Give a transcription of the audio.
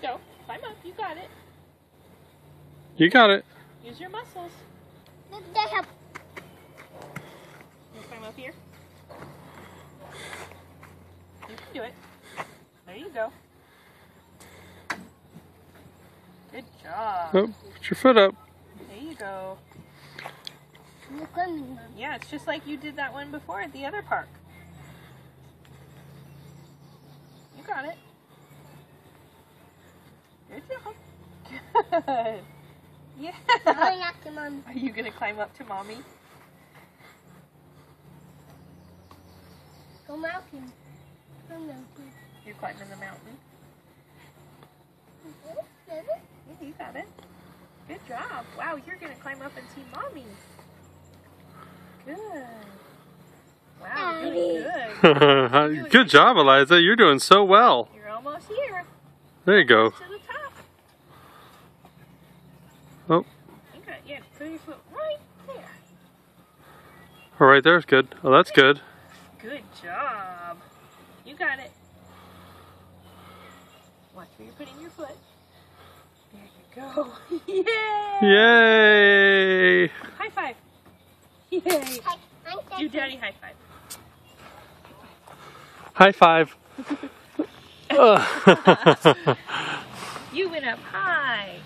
go. Climb up. You got it. You got it. Use your muscles. They help. You climb up here. You can do it. There you go. Good job. Oh, put your foot up. There you go. Look at me. Yeah, it's just like you did that one before at the other park. You got it. Good job. Good. Yeah. Going after Mom. Are you going to climb up to Mommy? Go mountain. Go mountain. You're climbing the mountain. Yeah, you got it. Good job. Wow, you're going to climb up and see Mommy. Good. Wow, really good. Good job, Eliza. You're doing so well. You're almost here. There you go. To the top. Oh, Okay, yeah, put your foot right there. all right, there's good. Oh, that's good. Good job. You got it. Watch where you're putting your foot. There you go. Yay! Yay! High five. Yay. Do Daddy high five. High five. You went up high.